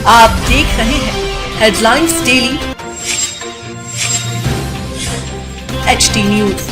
आप देख रहे हैं headlines daily HD news.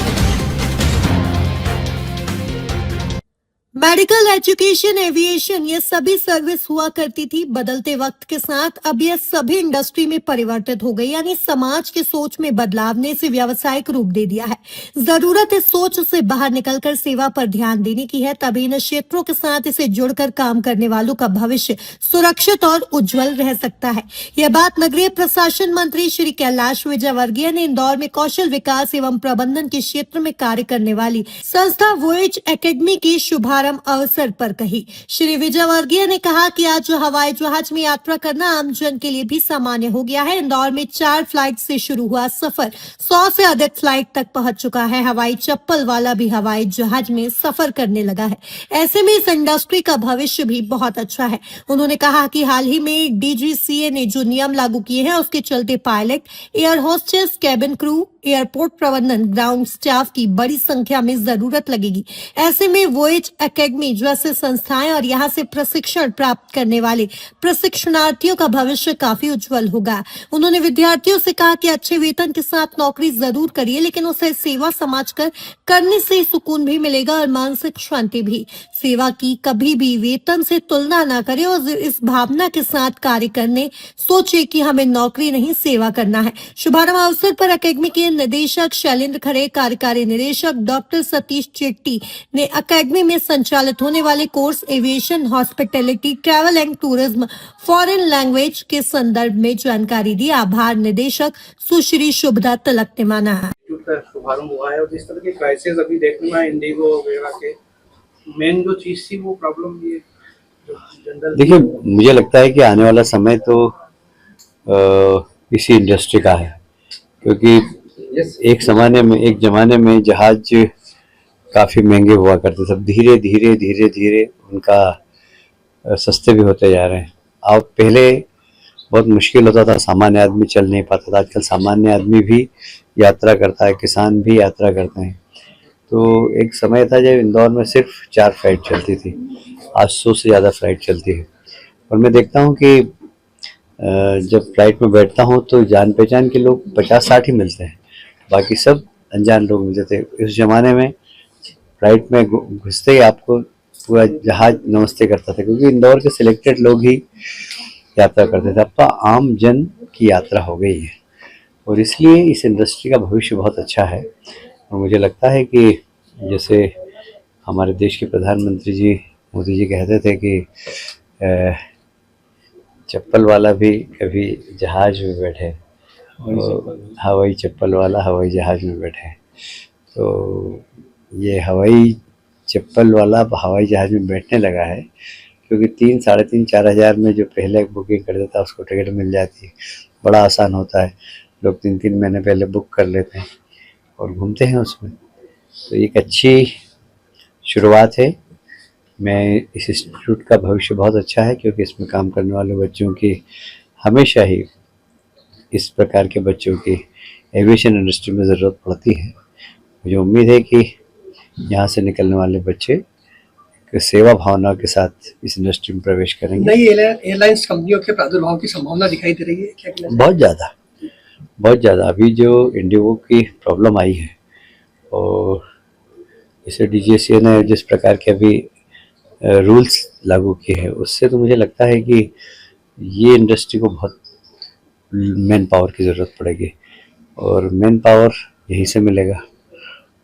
Medical, education, aviation ये सभी सर्विस हुआ करती थी। बदलते वक्त के साथ अब यह सभी इंडस्ट्री में परिवर्तित हो गई, यानी समाज की सोच में बदलाव ने इसे व्यावसायिक रूप दे दिया है। जरूरत इस सोच से बाहर निकलकर सेवा पर ध्यान देने की है, तभी इन क्षेत्रों के साथ इसे जुड़कर काम करने वालों का भविष्य सुरक्षित और उज्जवल रह सकता है। यह बात नगरीय प्रशासन मंत्री श्री कैलाश विजयवर्गीय ने इंदौर में कौशल विकास एवं प्रबंधन के क्षेत्र में कार्य करने वाली संस्था वोएज एकेडमी की शुभारंभ अवसर पर कही। श्री विजयवर्गीय ने कहा कि आज हवाई जहाज में यात्रा करना आम जन के लिए भी सामान्य हो गया है। इंदौर में 4 फ्लाइट से शुरू हुआ सफर 100 से अधिक फ्लाइट तक पहुंच चुका है। हवाई चप्पल वाला भी हवाई जहाज में सफर करने लगा है। ऐसे में इस इंडस्ट्री का भविष्य भी बहुत अच्छा है। उन्होंने कहा कि हाल ही में DGCA ने जो नियम लागू किए हैं उसके चलते pilot, air hostess, cabin crew, airport प्रबंधन, ग्राउंड स्टाफ की बड़ी संख्या में जरूरत लगेगी। ऐसे में वोएज एकेडमी जैसे संस्थाएं और यहां से प्रशिक्षण प्राप्त करने वाले प्रशिक्षणार्थियों का भविष्य काफी उज्जवल होगा। उन्होंने विद्यार्थियों से कहा कि अच्छे वेतन के साथ नौकरी जरूर करिए, लेकिन उसे सेवा समझकर करने से सुकून भी मिलेगा और मानसिक शांति भी। सेवा की कभी भी वेतन से तुलना न करें और इस भावना के साथ कार्य करने सोचे कि हमें नौकरी नहीं सेवा करना है। शुभारंभ अवसर पर एकेडमी के निदेशक शैलेंद्र खरे, कार्यकारी निदेशक डॉक्टर सतीश चेट्टी ने एकेडमी में संचालित होने वाले course aviation, hospitality, travel and tourism, foreign language के संदर्भ में जानकारी दी। आभार निदेशक सुश्री शुभदा तिलक ने माना। शुभारंभ हुआ है और जिस तरह के क्राइसिस अभी देखने में इंडिगो वगैरह के मेन जो चीज थी वो प्रॉब्लम ये जनरल। देखिए, मुझे लगता है कि आने वाला समय तो इसी इंडस्ट्री का है, क्योंकि एक जमाने में जहाज काफ़ी महंगे हुआ करते थे। धीरे धीरे उनका सस्ते भी होते जा रहे हैं। अब पहले बहुत मुश्किल होता था, सामान्य आदमी चल नहीं पाता था। आजकल सामान्य आदमी भी यात्रा करता है, किसान भी यात्रा करते हैं। तो एक समय था जब इंदौर में सिर्फ 4 फ्लाइट चलती थी, आज 100 से ज़्यादा फ्लाइट चलती है। और मैं देखता हूँ कि जब फ्लाइट में बैठता हूँ तो जान पहचान के लोग 50-60 ही मिलते हैं, बाकी सब अनजान लोग मिलते थे। इस ज़माने में फ्लाइट में घुसते ही आपको पूरा जहाज नमस्ते करता था, क्योंकि इंदौर के सिलेक्टेड लोग ही यात्रा करते थे। अब तो आम जन की यात्रा हो गई है और इसलिए इस इंडस्ट्री का भविष्य बहुत अच्छा है। और मुझे लगता है कि जैसे हमारे देश के प्रधानमंत्री जी मोदी जी कहते थे कि चप्पल वाला भी कभी जहाज में बैठे, हवाई चप्पल वाला हवाई जहाज में बैठे। तो ये हवाई चप्पल वाला हवाई जहाज में बैठने लगा है, क्योंकि 3, 3.5, 4 हज़ार में जो पहले बुकिंग कर देता है उसको टिकट मिल जाती है। बड़ा आसान होता है, लोग 3-3 महीने पहले बुक कर लेते हैं और घूमते हैं उसमें। तो एक अच्छी शुरुआत है। मैं इस इंस्टीट्यूट का भविष्य बहुत अच्छा है, क्योंकि इसमें काम करने वाले बच्चों की हमेशा ही इस प्रकार के बच्चों की एविएशन इंडस्ट्री में ज़रूरत पड़ती है। मुझे उम्मीद है कि यहाँ से निकलने वाले बच्चे सेवा भावना के साथ इस इंडस्ट्री में प्रवेश करेंगे। नई एयरलाइंस कंपनियों के प्रादुर्भाव की संभावना दिखाई दे रही है क्या? बहुत ज़्यादा। अभी जो इंडिगो की प्रॉब्लम आई है और इसे DGCA ने जिस प्रकार के अभी रूल्स लागू किए हैं, उससे तो मुझे लगता है कि ये इंडस्ट्री को बहुत मैन पावर की ज़रूरत पड़ेगी और मैन पावर यहीं से मिलेगा।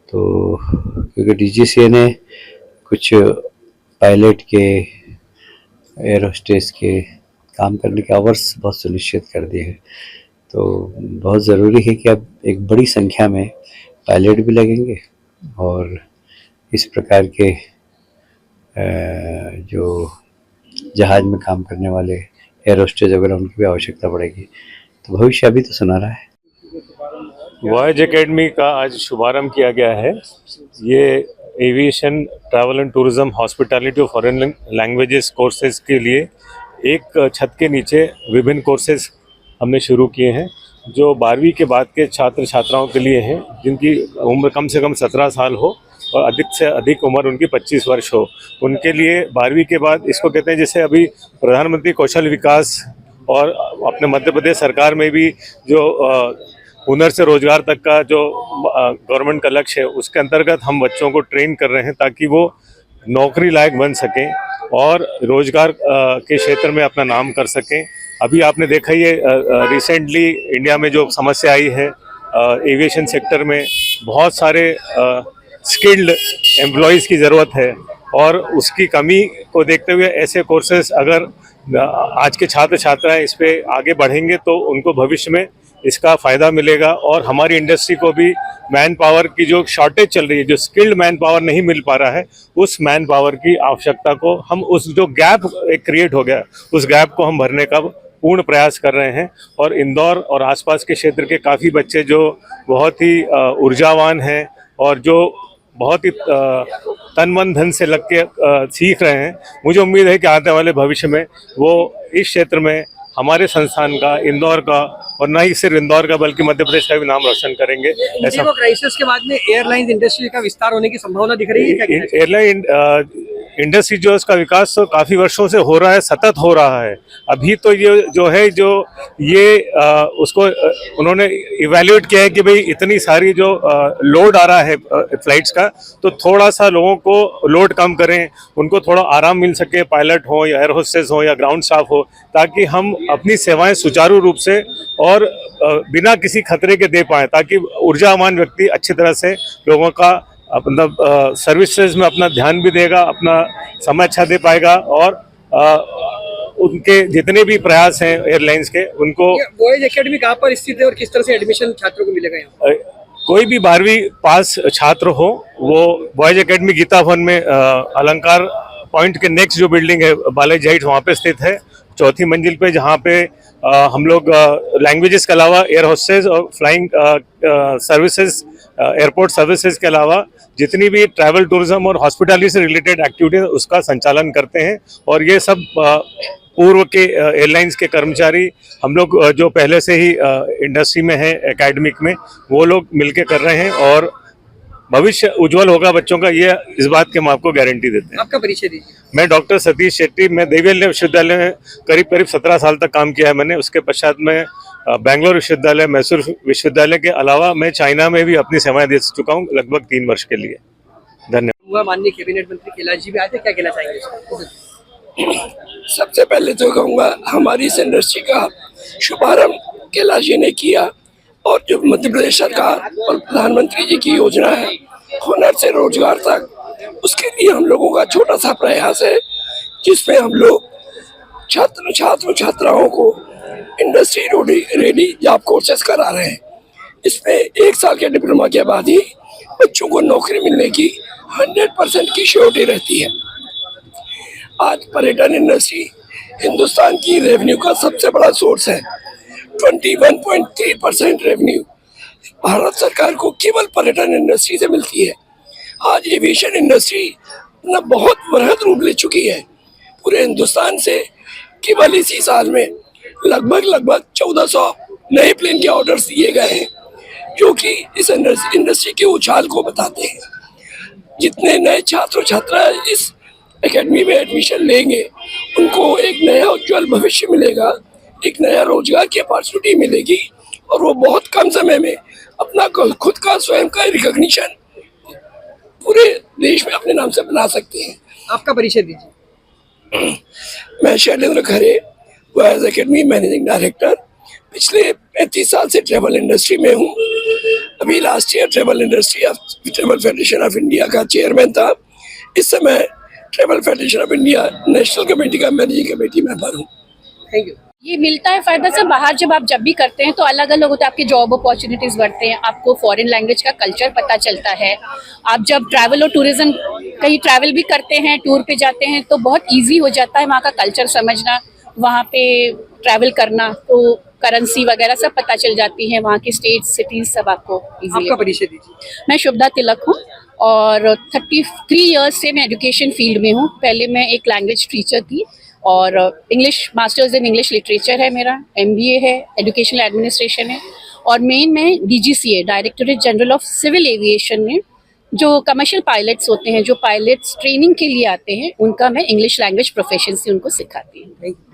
तो क्योंकि DGCA ने कुछ पायलट के, एयर होस्टेस के काम करने के आवर्स बहुत सुनिश्चित कर दिए हैं। तो बहुत ज़रूरी है कि अब एक बड़ी संख्या में पायलट भी लगेंगे और इस प्रकार के जो जहाज में काम करने वाले एयर होस्टेस वगैरह उनकी भी आवश्यकता पड़ेगी। तो भविष्य अभी तो सुनहरा है। वोएज एकेडमी का आज शुभारंभ किया गया है। ये aviation, travel and tourism, hospitality और फॉरेन लैंग्वेजेस कोर्सेज के लिए एक छत के नीचे विभिन्न कोर्सेज हमने शुरू किए हैं, जो 12वीं के बाद के छात्र छात्राओं के लिए हैं, जिनकी उम्र कम से कम 17 साल हो और अधिक से अधिक उम्र उनकी 25 वर्ष हो। उनके लिए 12वीं के बाद इसको कहते हैं, जैसे अभी प्रधानमंत्री कौशल विकास और अपने मध्य प्रदेश सरकार में भी जो हुनर से रोजगार तक का जो गवर्नमेंट का लक्ष्य है, उसके अंतर्गत हम बच्चों को ट्रेन कर रहे हैं ताकि वो नौकरी लायक बन सकें और रोजगार के क्षेत्र में अपना नाम कर सकें। अभी आपने देखा ही है रिसेंटली इंडिया में जो समस्या आई है एविएशन सेक्टर में, बहुत सारे स्किल्ड एम्प्लॉयज़ की ज़रूरत है और उसकी कमी को देखते हुए ऐसे कोर्सेज अगर आज के छात्र छात्राएं इस पे आगे बढ़ेंगे तो उनको भविष्य में इसका फ़ायदा मिलेगा और हमारी इंडस्ट्री को भी मैन पावर की जो शॉर्टेज चल रही है, जो स्किल्ड मैन पावर नहीं मिल पा रहा है, उस मैन पावर की आवश्यकता को हम, उस जो गैप एक क्रिएट हो गया, उस गैप को हम भरने का पूर्ण प्रयास कर रहे हैं। और इंदौर और आसपास के क्षेत्र के काफ़ी बच्चे जो बहुत ही ऊर्जावान हैं और जो बहुत ही तन मन धन से लग के सीख रहे हैं, मुझे उम्मीद है कि आने वाले भविष्य में वो इस क्षेत्र में हमारे संस्थान का, इंदौर का, और न ही सिर्फ इंदौर का बल्कि मध्य प्रदेश का भी नाम रोशन करेंगे। इंडिगो क्राइसिस के बाद में एयरलाइंस इंडस्ट्री का विस्तार होने की संभावना दिख रही है क्या? एयरलाइन इंडस्ट्री जो इसका विकास तो काफ़ी वर्षों से हो रहा है, सतत हो रहा है। अभी तो ये जो है उसको उन्होंने इवैल्यूएट किया है कि भाई इतनी सारी जो लोड आ रहा है फ्लाइट्स का, तो थोड़ा सा लोगों को लोड कम करें, उनको थोड़ा आराम मिल सके, पायलट हो या एयर होस्टेस हो या ग्राउंड स्टाफ हो, ताकि हम अपनी सेवाएं सुचारू रूप से और बिना किसी खतरे के दे पाएँ, ताकि ऊर्जावान व्यक्ति अच्छी तरह से लोगों का मतलब सर्विसेज में अपना ध्यान भी देगा, अपना समय अच्छा दे पाएगा और उनके जितने भी प्रयास हैं एयरलाइंस के, उनको। वॉयज एकेडमी कहाँ पर स्थित है और किस तरह से एडमिशन छात्रों को मिलेगा यहाँ? कोई भी 12वीं पास छात्र हो वो वॉयज एकेडमी गीता भवन में अलंकार पॉइंट के नेक्स्ट जो बिल्डिंग है बालाजी हाइट्स, वहाँ पे स्थित है, 4थी मंजिल पे, जहाँ पे हम लोग लैंग्वेजेस के अलावा एयर होस्टेस और फ्लाइंग सर्विसेज, एयरपोर्ट सर्विसेज के अलावा जितनी भी ट्रैवल टूरिज्म और हॉस्पिटैलिटी से रिलेटेड एक्टिविटीज उसका संचालन करते हैं। और ये सब पूर्व के एयरलाइंस के कर्मचारी, हम लोग जो पहले से ही इंडस्ट्री में है एकेडमिक में, वो लोग मिलके कर रहे हैं और भविष्य उज्जवल होगा बच्चों का, ये इस बात की हम आपको गारंटी देते हैं। आपका परिचय दीजिए। मैं डॉक्टर सतीश शेट्टी, मैं देवी विश्वविद्यालय में करीब 17 साल तक काम किया है मैंने। उसके पश्चात मैं बेंगलोर विश्वविद्यालय, मैसूर विश्वविद्यालय के अलावा मैं चाइना में भी अपनी सेवाएं दे चुका हूं लगभग 3 वर्ष के लिए। धन्यवाद। माननीय कैबिनेट मंत्री कैलाश जी भी आए थे, क्या कहना चाहेंगे? सबसे पहले तो कहूँगा हमारी इस इंडस्ट्री का शुभारंभ कैलाश जी ने किया और जो मध्य प्रदेश सरकार और प्रधानमंत्री जी की योजना है हुनर से रोजगार तक, उसके लिए हम लोगों का छोटा सा प्रयास है जिसमें हम लोग छात्राओं को इंडस्ट्री रेडी जॉब कोर्सेज करा रहे हैं। इसमें 1 साल के डिप्लोमा के बाद ही बच्चों को नौकरी मिलने की 100% की श्योरिटी रहती है। आज पर्यटन इंडस्ट्री हिंदुस्तान की रेवेन्यू का सबसे बड़ा सोर्स है। 21.3% रेवेन्यू भारत सरकार को केवल पर्यटन इंडस्ट्री से मिलती है। आज एविएशन इंडस्ट्री अपना बहुत बृहद रूप ले चुकी है। पूरे हिंदुस्तान से केवल इसी साल में लगभग 1400 नए प्लेन के ऑर्डर्स दिए गए हैं, जो कि इस इंडस्ट्री के उछाल को बताते हैं। जितने नए छात्र छात्रा इस एकेडमी में एडमिशन लेंगे, उनको एक नया उज्जवल भविष्य मिलेगा, एक नया रोजगार की अपॉर्चुनिटी मिलेगी और वो बहुत कम समय में अपना खुद का स्वयं का रिकॉग्निशन पूरे देश में अपने नाम से बना सकते हैं। आपका परिचय दीजिए। मैं शैलेंद्र खरे, वॉयज एकेडमी मैनेजिंग डायरेक्टर, पिछले 35 साल से ट्रैवल इंडस्ट्री में हूँ। अभी last year travel federation of India का चेयरमैन था। इस समय travel federation of India national committee का मैनेजिंग कमेटी मेंबर हूँ। Thank you. ये मिलता है फायदा से बाहर जब भी करते हैं तो अलग अलग होता है, आपके जॉब अपॉर्चुनिटीज बढ़ते हैं, आपको फॉरेन लैंग्वेज का कल्चर पता चलता है। आप जब ट्रैवल और टूरिज्म कहीं ट्रैवल भी करते हैं, टूर पे जाते हैं, तो बहुत इजी हो जाता है वहाँ का कल्चर समझना, वहाँ पे ट्रैवल करना, तो करेंसी वगैरह सब पता चल जाती है, वहाँ की स्टेट सिटीज सब आपको इजीली। आपका परिचय दीजिए। मैं शुभदा तिलक हूँ और 33 इयर्स से मैं एजुकेशन फील्ड में हूँ। पहले मैं एक लैंग्वेज टीचर थी और English masters in English literature है मेरा, MBA है, एजुकेशनल एडमिनिस्ट्रेशन है और मेन मैं DGCA directorate general of civil aviation में जो कमर्शियल पायलट्स होते हैं, जो पायलट्स ट्रेनिंग के लिए आते हैं, उनका मैं इंग्लिश लैंग्वेज प्रोफेशन से उनको सिखाती हूँ।